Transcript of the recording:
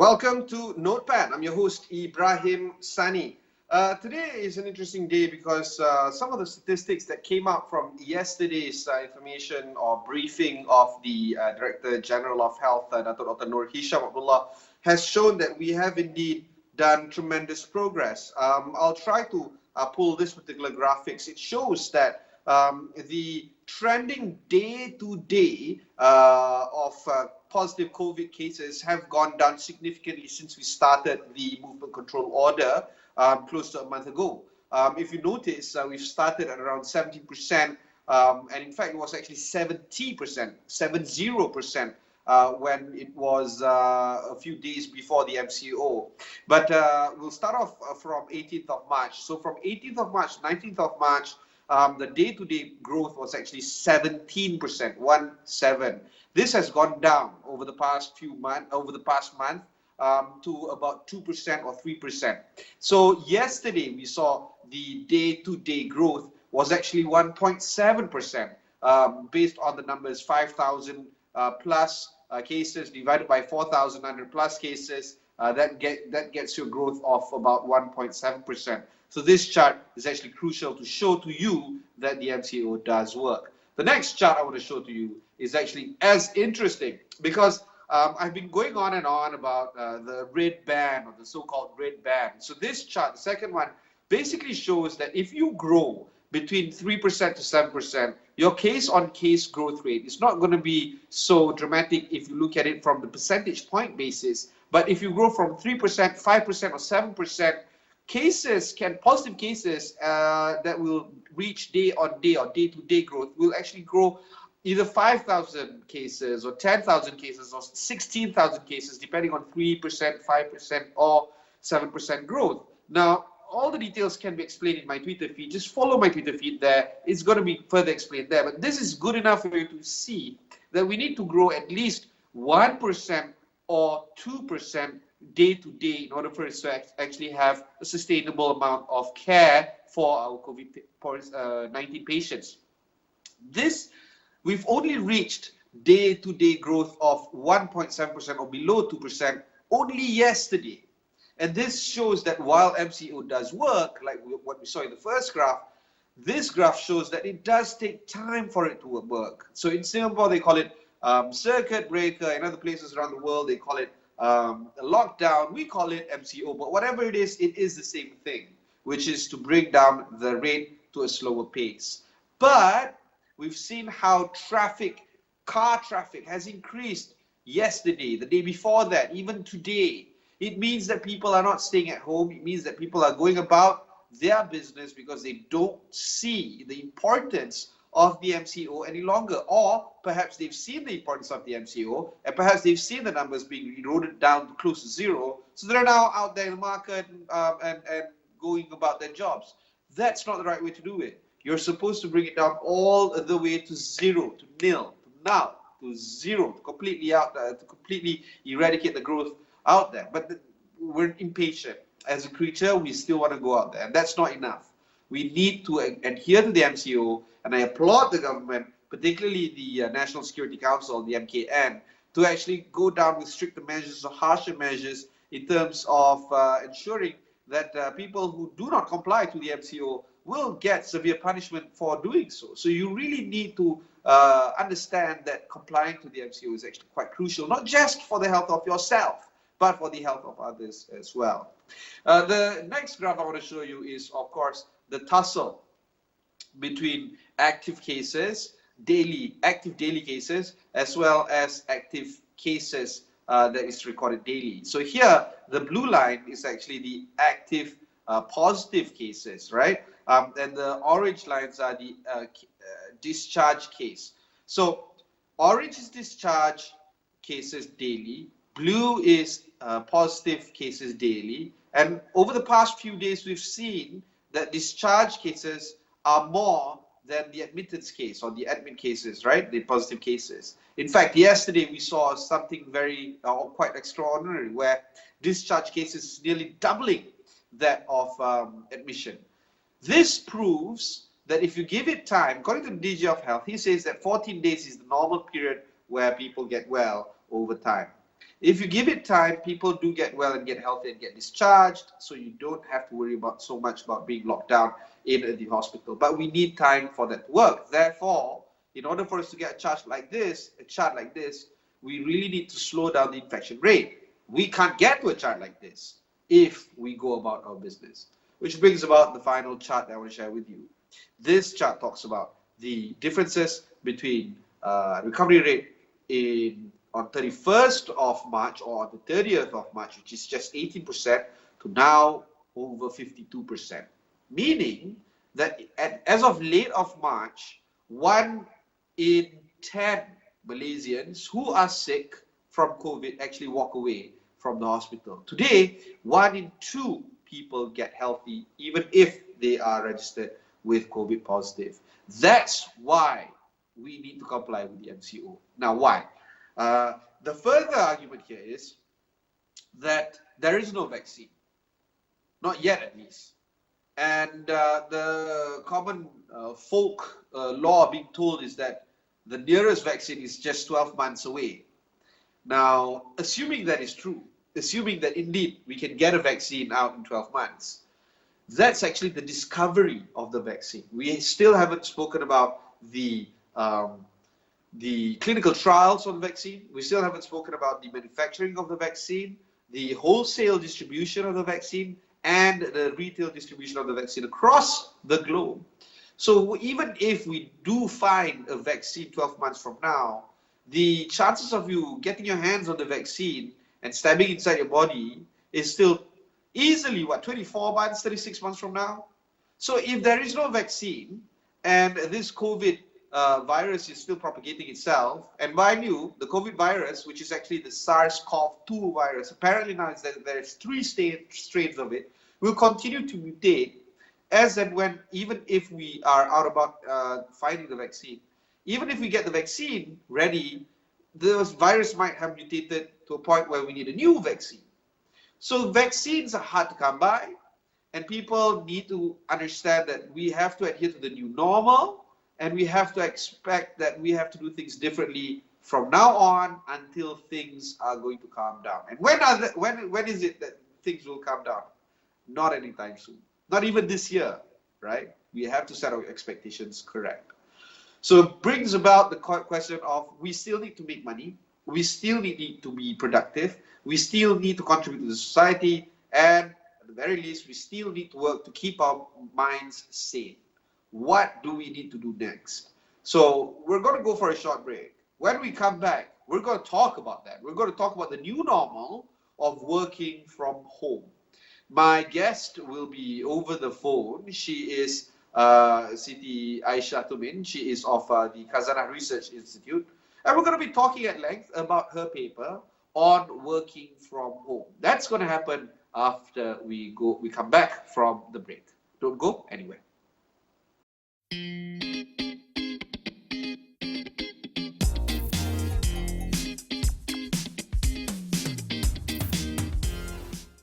Welcome to Notepad. I'm your host, Ibrahim Sani. Today is an interesting day because some of the statistics that came out from yesterday's information or briefing of the Director General of Health, Dr. Nur Hisham Abdullah, has shown that we have indeed done tremendous progress. I'll try to pull this particular graphics. It shows that the trending day-to-day of positive COVID cases have gone down significantly since we started the movement control order close to a month ago. If you notice, we've started at around 70%, and in fact, it was actually 70%, when it was a few days before the MCO. But we'll start off from 18th of March. So from 18th of March, 19th of March, the day-to-day growth was actually 17%, 17. This has gone down over the past month, to about 2% or 3%. So yesterday we saw the day-to-day growth was actually 1.7%, based on the numbers 5,000 plus cases divided by 4,900 plus cases. That gets you a growth of about 1.7%. So this chart is actually crucial to show to you that the MCO does work. The next chart I want to show to you is actually as interesting because I've been going on and on about the red band, or the so-called red band. So this chart, the second one, basically shows that if you grow between 3% to 7%, your case-on-case growth rate is not going to be so dramatic if you look at it from the percentage point basis. But if you grow from 3%, 5%, or 7%, positive cases that will reach day-on-day or day-to-day growth will actually grow either 5,000 cases or 10,000 cases or 16,000 cases, depending on 3%, 5%, or 7% growth. Now, all the details can be explained in my Twitter feed. Just follow my Twitter feed there. It's going to be further explained there. But this is good enough for you to see that we need to grow at least 1% or 2% day to day in order for us to actually have a sustainable amount of care for our COVID-19 patients. We've only reached day-to-day growth of 1.7% or below 2% only yesterday. And this shows that while MCO does work, like what we saw in the first graph, this graph shows that it does take time for it to work. So in Singapore, they call it circuit breaker. In other places around the world, they call it a lockdown. We call it MCO, but whatever it is the same thing, which is to bring down the rate to a slower pace. But we've seen how car traffic has increased yesterday, the day before that, even today. It means that people are not staying at home. It means that people are going about their business because they don't see the importance of the MCO any longer. Or perhaps they've seen the importance of the MCO, and perhaps they've seen the numbers being eroded down to close to zero. So they're now out there in the market and going about their jobs. That's not the right way to do it. You're supposed to bring it down all the way to zero, to nil, to zero, to completely eradicate the growth out there. But we're impatient. As a creature, we still want to go out there, and that's not enough. We need to adhere to the MCO, and I applaud the government, particularly the National Security Council, the MKN, to actually go down with stricter measures or harsher measures in terms of ensuring that people who do not comply to the MCO will get severe punishment for doing so. So you really need to understand that complying to the MCO is actually quite crucial, not just for the health of yourself, but for the health of others as well. The next graph I want to show you is, of course, the tussle between active daily cases, as well as active cases that is recorded daily. So here, the blue line is actually the active positive cases, right? And the orange lines are the discharge case. So orange is discharge cases daily, blue is positive cases daily, and over the past few days we've seen that discharge cases are more than the admittance case or the admit cases, right? The positive cases. In fact, yesterday we saw something very quite extraordinary, where discharge cases is nearly doubling that of admission. This proves that if you give it time, according to the DG of Health, he says that 14 days is the normal period where people get well over time. If you give it time, people do get well and get healthy and get discharged, so you don't have to worry about so much about being locked down in the hospital. But we need time for that to work. Therefore, in order for us to get a chart like this, we really need to slow down the infection rate. We can't get to a chart like this if we go about our business. Which brings about the final chart that I want to share with you. This chart talks about the differences between recovery rate on 31st of March or on the 30th of March, which is just 18%, to now over 52%. Meaning that as of late of March, 1 in 10 Malaysians who are sick from COVID actually walk away from the hospital. Today, 1 in 2 people get healthy even if they are registered with COVID positive. That's why we need to comply with the MCO. Now, why? The further argument here is that there is no vaccine. Not yet, at least. And the common folk law being told is that the nearest vaccine is just 12 months away. Now, assuming that is true, assuming that indeed we can get a vaccine out in 12 months, that's actually the discovery of the vaccine. We still haven't spoken about the clinical trials on the vaccine. We still haven't spoken about the manufacturing of the vaccine, the wholesale distribution of the vaccine, and the retail distribution of the vaccine across the globe. So even if we do find a vaccine 12 months from now, the chances of you getting your hands on the vaccine and stabbing inside your body is still easily, 24 months, 36 months from now? So if there is no vaccine and this COVID virus is still propagating itself, and mind you, the COVID virus, which is actually the SARS-CoV-2 virus, apparently now there's 3 strains of it, will continue to mutate as and when, even if we are out about finding the vaccine. Even if we get the vaccine ready, the virus might have mutated to a point where we need a new vaccine. So vaccines are hard to come by, and people need to understand that we have to adhere to the new normal, and we have to expect that we have to do things differently from now on until things are going to calm down. And when is it that things will calm down? Not anytime soon. Not even this year, right? We have to set our expectations correct. So it brings about the question of we still need to make money. We still need to be productive. We still need to contribute to the society. And at the very least, we still need to work to keep our minds sane. What do we need to do next? So we're going to go for a short break. When we come back, we're going to talk about that. We're going to talk about the new normal of working from home. My guest will be over the phone. She is Siti Aisha Tumin. She is of the Khazanah Research Institute. And we're going to be talking at length about her paper on working from home. That's going to happen after we come back from the break. Don't go anywhere.